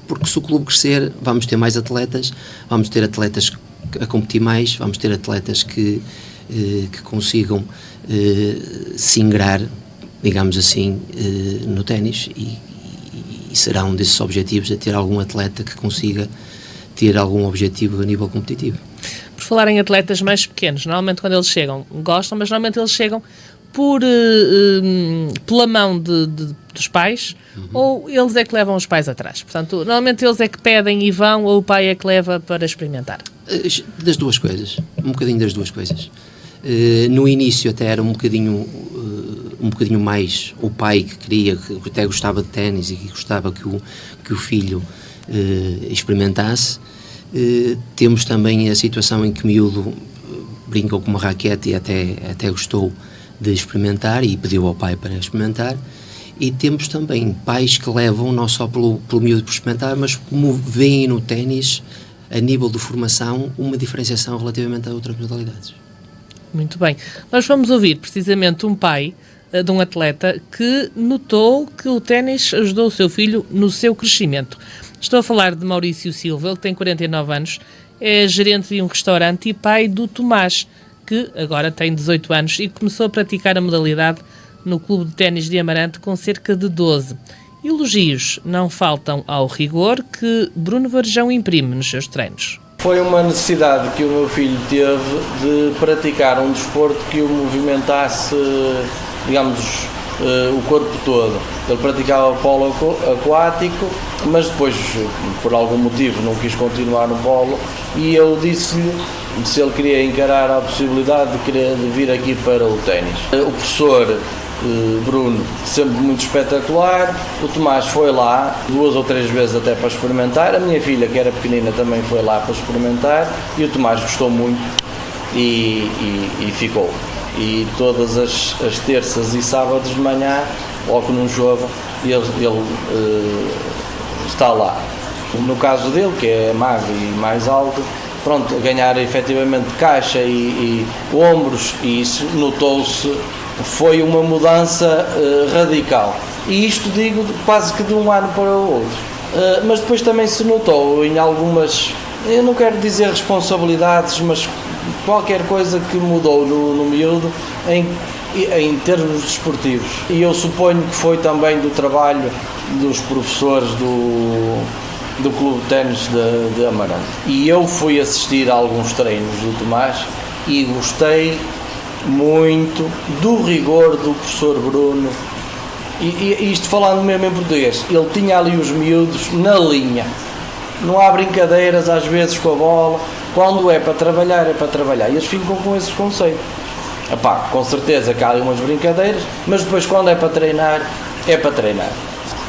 porque se o clube crescer vamos ter mais atletas, vamos ter atletas a competir mais, vamos ter atletas que consigam se ingrar, digamos assim, no ténis, e será um desses objetivos, ter algum atleta que consiga ter algum objetivo a nível competitivo. Por falar em atletas mais pequenos, normalmente quando eles chegam, gostam, mas normalmente eles chegam pela mão dos pais, ou eles é que levam os pais atrás? Portanto, normalmente eles é que pedem e vão, ou o pai é que leva para experimentar? Das duas coisas, um bocadinho das duas coisas. No início até era um bocadinho mais o pai que queria, que até gostava de ténis e que gostava que o filho experimentasse. Temos também a situação em que o miúdo brincou com uma raquete e até gostou de experimentar e pediu ao pai para experimentar. E temos também pais que levam não só pelo miúdo para experimentar, mas como veem no ténis, a nível de formação, uma diferenciação relativamente a outras modalidades. Muito bem. Nós vamos ouvir precisamente um pai de um atleta que notou que o ténis ajudou o seu filho no seu crescimento. Estou a falar de Maurício Silva, ele tem 49 anos, é gerente de um restaurante e pai do Tomás, que agora tem 18 anos e começou a praticar a modalidade no Clube de Ténis de Amarante com cerca de 12. Elogios não faltam ao rigor que Bruno Varjão imprime nos seus treinos. Foi uma necessidade que o meu filho teve de praticar um desporto que o movimentasse, digamos, o corpo todo. Ele praticava polo aquático, mas depois, por algum motivo, não quis continuar no polo, e eu disse-lhe se ele queria encarar a possibilidade de vir aqui para o ténis. O professor Bruno, sempre muito espetacular. O Tomás foi lá 2 ou 3 vezes até para experimentar. A minha filha, que era pequenina, também foi lá para experimentar, e o Tomás gostou muito e ficou. E todas as terças e sábados de manhã, logo que não chova, ele está lá. No caso dele, que é magro e mais alto, pronto, ganhar efetivamente caixa e ombros, e isso notou-se, foi uma mudança radical. E isto digo quase que de um ano para o outro. Mas depois também se notou em algumas, eu não quero dizer responsabilidades, mas qualquer coisa que mudou no miúdo em termos desportivos. E eu suponho que foi também do trabalho dos professores do Clube de Ténis de Amarante. E eu fui assistir a alguns treinos do Tomás e gostei muito do rigor do professor Bruno. E isto falando mesmo em português, ele tinha ali os miúdos na linha. Não há brincadeiras às vezes com a bola. Quando é para trabalhar, é para trabalhar. E eles ficam com esses conceitos. Epá, com certeza que há ali umas brincadeiras, mas depois quando é para treinar, é para treinar.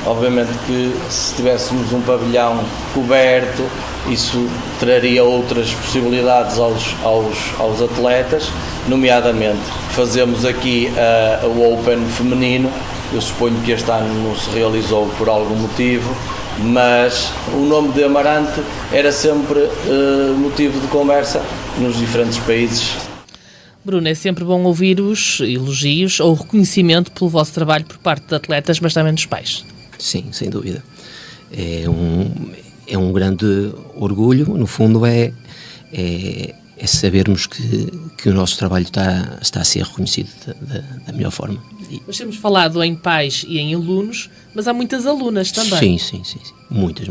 Obviamente que se tivéssemos um pavilhão coberto, isso traria outras possibilidades aos atletas, nomeadamente fazemos aqui o Open feminino. Eu suponho que este ano não se realizou por algum motivo, mas o nome de Amarante era sempre motivo de conversa nos diferentes países. Bruno, é sempre bom ouvir os elogios ou o reconhecimento pelo vosso trabalho por parte de atletas, mas também dos pais. Sim, sem dúvida. É um grande orgulho, no fundo é sabermos que o nosso trabalho está a ser reconhecido da melhor forma. Nós temos falado em pais e em alunos, mas há muitas alunas também. Sim. Muitas.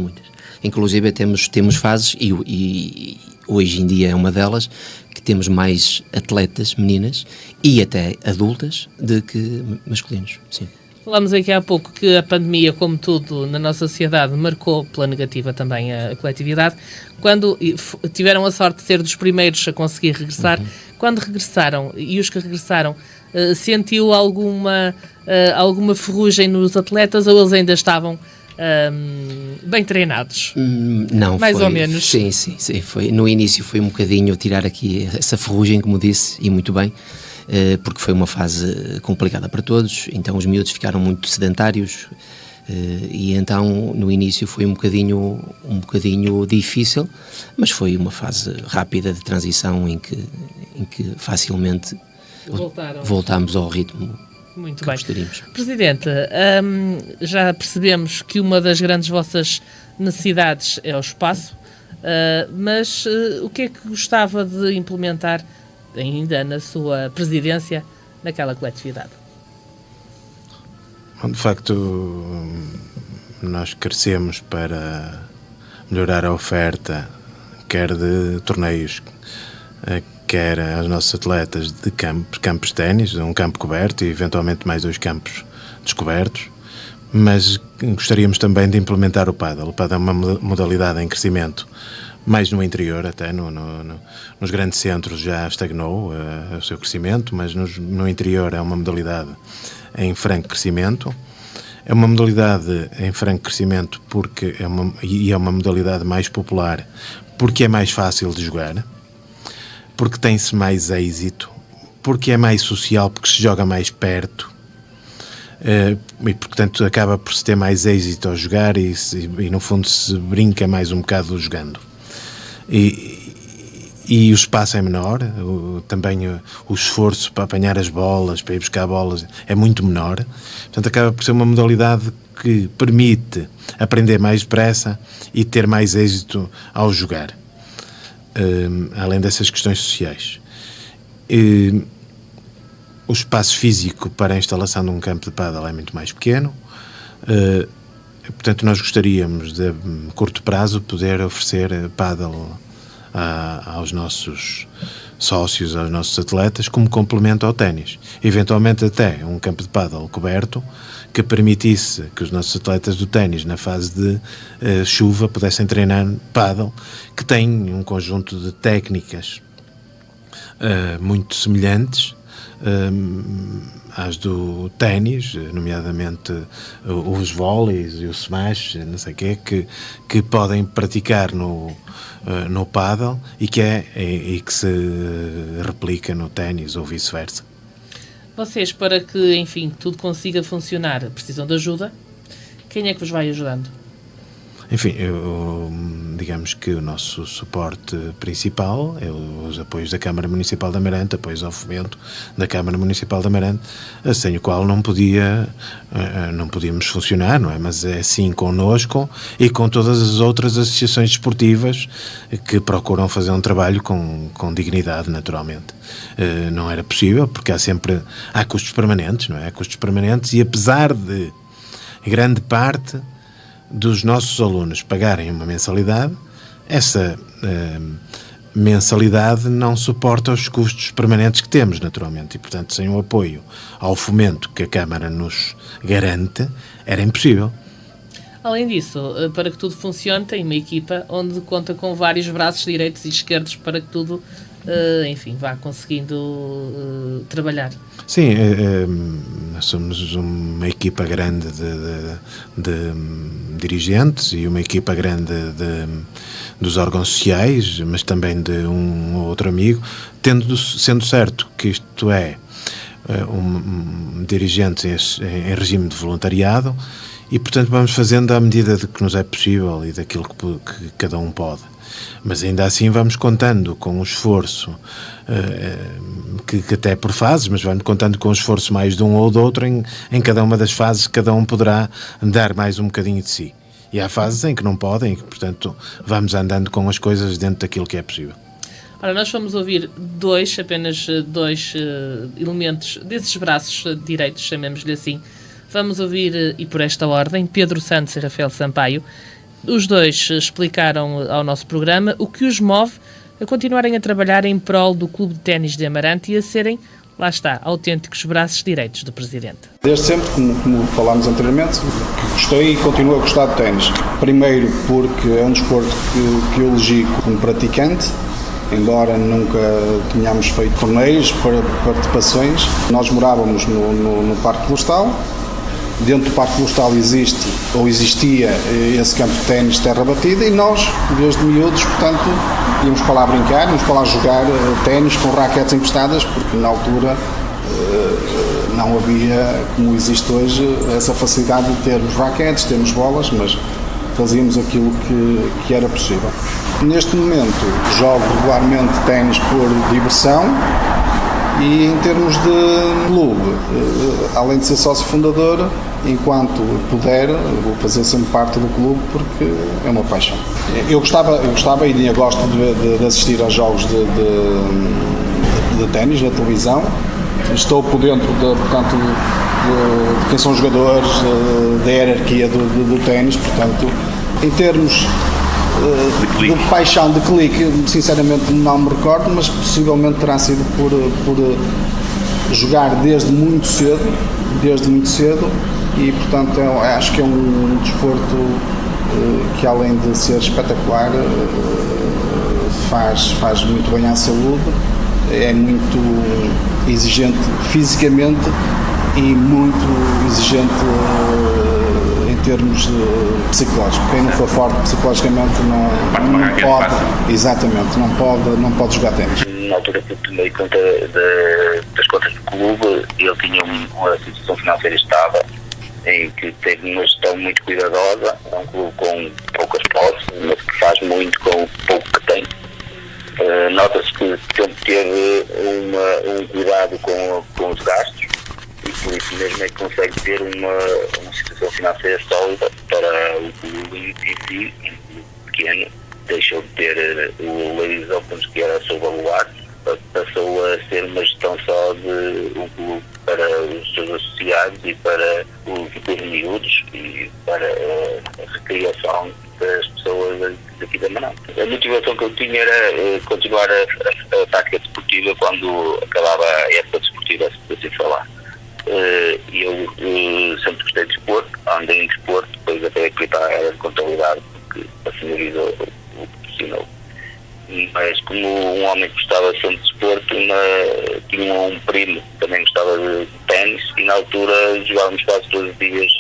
Inclusive temos fases, e hoje em dia é uma delas, que temos mais atletas meninas e até adultas do que masculinos, sim. Falámos aqui há pouco que a pandemia, como tudo na nossa sociedade, marcou pela negativa também a coletividade. Quando tiveram a sorte de ser dos primeiros a conseguir regressar, quando regressaram, e os que regressaram, sentiu alguma ferrugem nos atletas, ou eles ainda estavam bem treinados? Não, mais ou menos. Sim, foi. No início foi um bocadinho tirar aqui essa ferrugem, como disse, e muito bem, porque foi uma fase complicada para todos, então os miúdos ficaram muito sedentários, e então no início foi um bocadinho difícil, mas foi uma fase rápida de transição em que facilmente voltámos ao ritmo. Muito bem. Gostaríamos. Presidente, já percebemos que uma das grandes vossas necessidades é o espaço, mas o que é que gostava de implementar ainda na sua presidência naquela coletividade? De facto, nós crescemos para melhorar a oferta, quer de torneios, quer aos nossos atletas de campos de ténis, um campo coberto e eventualmente mais 2 campos descobertos, mas gostaríamos também de implementar o pádel. O pádel é uma modalidade em crescimento, mais no interior até, nos grandes centros já estagnou o seu crescimento, mas no interior é uma modalidade em franco crescimento. É uma modalidade em franco crescimento porque é uma modalidade mais popular, porque é mais fácil de jogar, porque tem-se mais êxito, porque é mais social, porque se joga mais perto, e portanto acaba por se ter mais êxito ao jogar e no fundo se brinca mais um bocado jogando. E o espaço é menor, também o esforço para apanhar as bolas, para ir buscar bolas, é muito menor. Portanto, acaba por ser uma modalidade que permite aprender mais depressa e ter mais êxito ao jogar, além dessas questões sociais. O espaço físico para a instalação de um campo de pádel é muito mais pequeno. Portanto, nós gostaríamos de, curto prazo, poder oferecer pádel aos nossos sócios aos nossos atletas como complemento ao ténis. Eventualmente até um campo de pádel coberto que permitisse que os nossos atletas do ténis, na fase de chuva, pudessem treinar pádel, que tem um conjunto de técnicas muito semelhantes às do ténis, nomeadamente os vôleis e o smash, não sei o quê, que podem praticar no pádel e que se replica no ténis ou vice-versa. Vocês, para que, enfim, tudo consiga funcionar, precisam de ajuda. Quem é que vos vai ajudando? Enfim, digamos que o nosso suporte principal é os apoios da Câmara Municipal de Amarante, apoios ao fomento da Câmara Municipal de Amarante, sem o qual não podíamos funcionar, não é? Mas é assim connosco e com todas as outras associações desportivas que procuram fazer um trabalho com dignidade, naturalmente. Não era possível, porque há custos permanentes, não é? Há custos permanentes e apesar de grande parte dos nossos alunos pagarem uma mensalidade, essa mensalidade não suporta os custos permanentes que temos, naturalmente, e, portanto, sem o apoio ao fomento que a Câmara nos garante, era impossível. Além disso, para que tudo funcione, tem uma equipa onde conta com vários braços direitos e esquerdos para que tudo, enfim, vá conseguindo trabalhar. Sim, nós somos uma equipa grande de dirigentes e uma equipa grande dos órgãos sociais, mas também de um ou outro amigo, sendo certo que isto é dirigentes em regime de voluntariado e, portanto, vamos fazendo à medida de que nos é possível e daquilo que cada um pode. Mas ainda assim vamos contando com o esforço, que até por fases, mas vamos contando com o esforço mais de um ou do outro em cada uma das fases, cada um poderá dar mais um bocadinho de si. E há fases em que não podem, e que, portanto, vamos andando com as coisas dentro daquilo que é possível. Ora, nós vamos ouvir apenas dois elementos desses braços direitos, chamemos-lhe assim. Vamos ouvir, e por esta ordem, Pedro Santos e Rafael Sampaio. Os dois explicaram ao nosso programa o que os move a continuarem a trabalhar em prol do Clube de Ténis de Amarante e a serem, lá está, autênticos braços direitos do Presidente. Desde sempre, como falámos anteriormente, gostei e continuo a gostar de ténis. Primeiro porque é um desporto que eu elegi como praticante, embora nunca tenhamos feito torneios para participações. Nós morávamos no Parque Florestal. Dentro do Parque Florestal existia esse campo de ténis terra batida e nós, desde miúdos, portanto, íamos para lá brincar, íamos para lá jogar ténis com raquetes emprestadas, porque na altura não havia, como existe hoje, essa facilidade de termos raquetes, termos bolas, mas fazíamos aquilo que era possível. Neste momento, jogo regularmente ténis por diversão. E em termos de clube, além de ser sócio fundador, enquanto puder, vou fazer sempre parte do clube porque é uma paixão. Eu gostava e ainda gosto de assistir aos jogos de ténis na televisão. Estou por dentro de quem são os jogadores, da hierarquia do ténis, portanto, em termos de paixão, de clique, sinceramente não me recordo, mas possivelmente terá sido por jogar desde muito cedo e, portanto, acho que é um desporto que, além de ser espetacular, faz muito bem à saúde, é muito exigente fisicamente e muito exigente em termos psicológicos. Quem não for forte psicologicamente não pode, exatamente, não pode jogar ténis. Na altura que eu tomei conta das contas do clube, ele tinha uma situação financeira estável, em que teve uma gestão muito cuidadosa. É um clube com poucas posses, mas que faz muito com o pouco que tem. Nota-se que sempre teve um cuidado com os gastos e por isso mesmo é que consegue ter uma situação financeira sólida para o clube em si, um clube pequeno. Deixou de ter o Ladies Open, que era sob baluarte, passou a ser uma gestão só de um clube para os seus associados e para os miúdos e para a recriação das pessoas daqui da Amarante. A motivação que eu tinha era continuar a tática desportiva quando acabava a época desportiva, se assim falar. Eu sempre gostei de desporto, andei em desporto, depois acabei por ir para a área de contabilidade, porque assim a vida o proporcionou. Mas como um homem que gostava sempre de desporto, tinha um primo que também gostava de ténis, e na altura jogávamos quase todos os dias,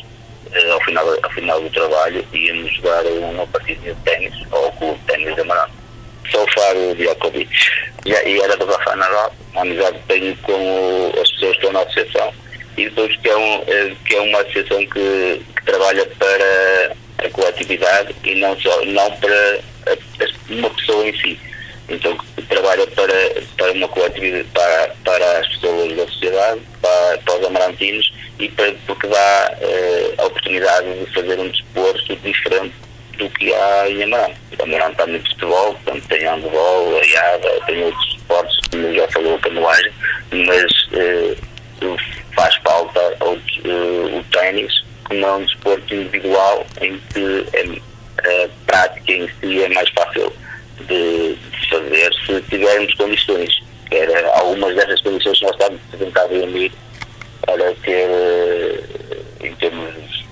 ao final do trabalho, íamos jogar uma partida de ténis ao Clube de Ténis de Amarante. Sou o Fábio Djokovic. E era do Rafael Nadal, uma amizade que tenho com as pessoas que estão na associação, e depois que é uma associação que trabalha para a coletividade e não para uma pessoa em si. Então trabalha para uma coletividade, para as pessoas da sociedade, para os amarantinos, e porque dá a oportunidade de fazer um desporto diferente do que há em Amarante. Amarante está muito futebol, portanto tem handebol, a iada, tem outros esportes, como já falou, a canoagem, mas faz falta o ténis, como é um desporto individual em que a prática em si é mais fácil de fazer se tivermos condições. Algumas dessas condições que nós estamos a tentar reunir para ter, em termos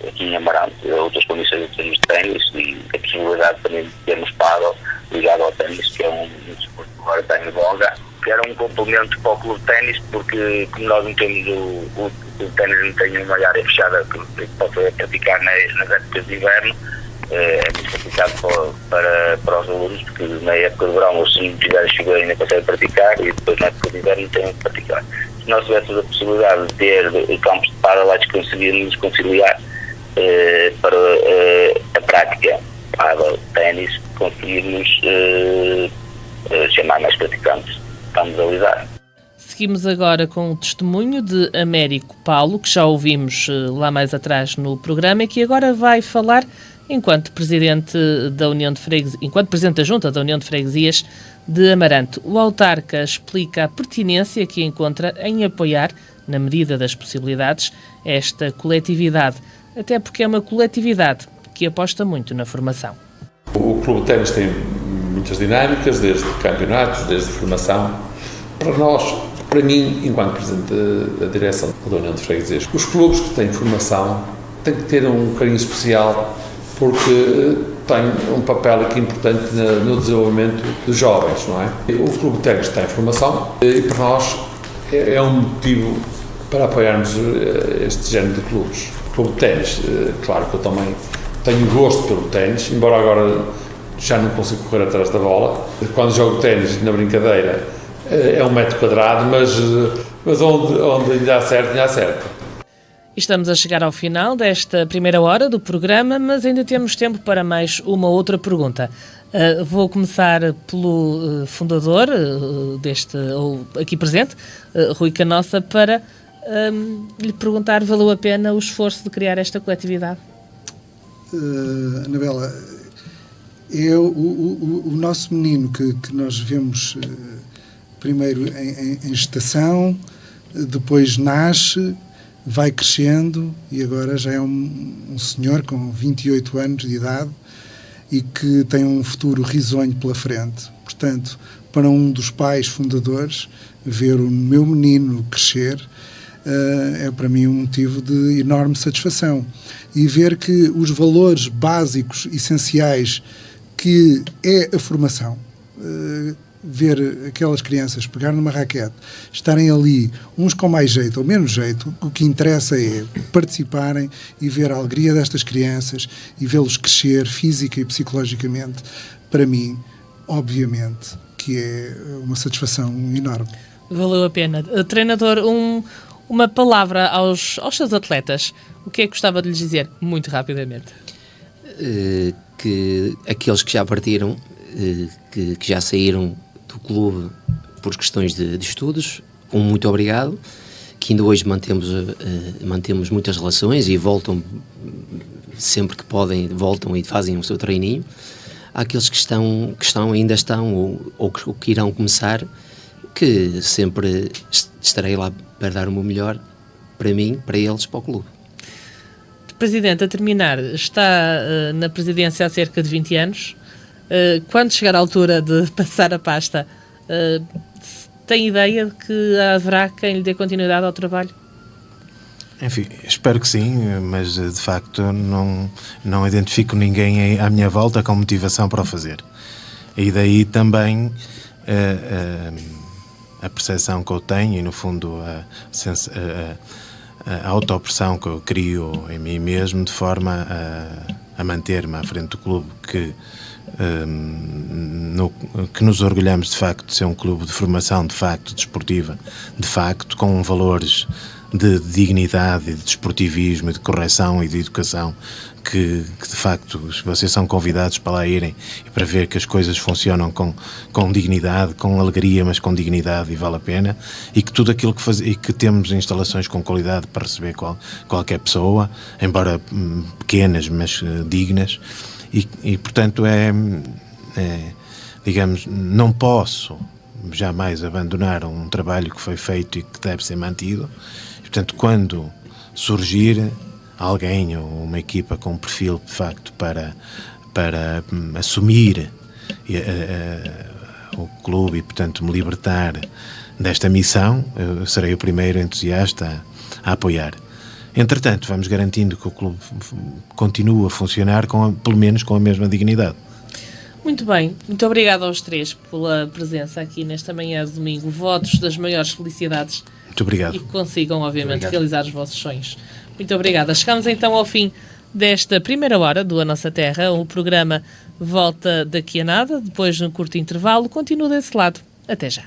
aqui em Amarante, outras condições em termos de ténis, e a possibilidade também de termos pádel ligado ao ténis, que é um desporto que agora está em voga, que era um complemento para o clube de ténis, porque como nós não temos o ténis, não tem uma área fechada que possa praticar nas épocas de inverno, é muito complicado para os alunos, porque na época de verão, se não tiver chuva, ainda conseguem praticar, e depois na época de inverno não têm que praticar. Se nós tivéssemos a possibilidade de ter campos de pádel, acho que conseguiríamos conciliar para a prática pádel, ténis, conseguirmos chamar mais praticantes para modalidade. Seguimos agora com o testemunho de Américo Paulo, que já ouvimos lá mais atrás no programa, e que agora vai falar enquanto presidente da União de Freguesias, enquanto presidente da Junta da União de Freguesias de Amarante. O autarca explica a pertinência que encontra em apoiar, na medida das possibilidades, esta coletividade, até porque é uma coletividade que aposta muito na formação. O Clube de Ténis tem muitas dinâmicas, desde campeonatos, desde formação. Para mim, enquanto presidente da direção da União de Freguesias, os clubes que têm formação têm que ter um carinho especial, porque tem um papel aqui importante no desenvolvimento dos jovens, não é? O Clube de Ténis tem formação e para nós é um motivo para apoiarmos este género de clubes. O Clube de Ténis, claro que eu também tenho gosto pelo ténis, embora agora já não consigo correr atrás da bola. Quando jogo ténis, na brincadeira, é 1 metro quadrado, mas onde ainda acerta. Estamos a chegar ao final desta primeira hora do programa, mas ainda temos tempo para mais uma outra pergunta. Vou começar pelo fundador aqui presente, Rui Canossa, para lhe perguntar: valeu a pena o esforço de criar esta coletividade? Anabela, o nosso menino que nós vemos primeiro em gestação, depois nasce, vai crescendo e agora já é um senhor com 28 anos de idade e que tem um futuro risonho pela frente. Portanto, para um dos pais fundadores, ver o meu menino crescer é para mim um motivo de enorme satisfação. E ver que os valores básicos, essenciais, que é a formação, ver aquelas crianças pegar numa raquete, estarem ali, uns com mais jeito ou menos jeito, o que interessa é participarem e ver a alegria destas crianças e vê-los crescer física e psicologicamente, para mim, obviamente, que é uma satisfação enorme. Valeu a pena. Treinador, uma palavra aos seus atletas. O que é que gostava de lhes dizer, muito rapidamente? Que aqueles que já partiram, que já saíram do clube por questões de estudos, muito obrigado, que ainda hoje mantemos muitas relações e voltam, sempre que podem, voltam e fazem o seu treininho. Há aqueles que ainda estão ou que irão começar, que sempre estarei lá para dar o meu melhor, para mim, para eles, para o clube. Presidente, a terminar, está na presidência há cerca de 20 anos. Quando chegar a altura de passar a pasta, tem ideia de que haverá quem lhe dê continuidade ao trabalho? Enfim, espero que sim, mas de facto não identifico ninguém à minha volta com motivação para o fazer. E daí também a percepção que eu tenho e, no fundo, a autopressão que eu crio em mim mesmo, de forma a manter-me à frente do clube que nos orgulhamos de facto de ser um clube de formação de facto desportiva, de facto com valores de dignidade, de desportivismo, de correção e de educação que de facto vocês são convidados para lá irem e para ver que as coisas funcionam com dignidade, com alegria, mas com dignidade, e vale a pena, e que tudo aquilo que e que temos instalações com qualidade para receber qualquer pessoa, embora pequenas, mas dignas, e portanto digamos, não posso jamais abandonar um trabalho que foi feito e que deve ser mantido. Portanto, quando surgir alguém ou uma equipa com um perfil, de facto, para assumir o clube e, portanto, me libertar desta missão, eu serei o primeiro entusiasta a apoiar. Entretanto, vamos garantindo que o clube continue a funcionar pelo menos com a mesma dignidade. Muito bem, muito obrigado aos três pela presença aqui nesta manhã de domingo. Votos das maiores felicidades. Muito obrigado. E que consigam, obviamente, realizar os vossos sonhos. Muito obrigada. Chegamos então ao fim desta primeira hora do A Nossa Terra. O programa volta daqui a nada, depois de um curto intervalo. Continua desse lado. Até já.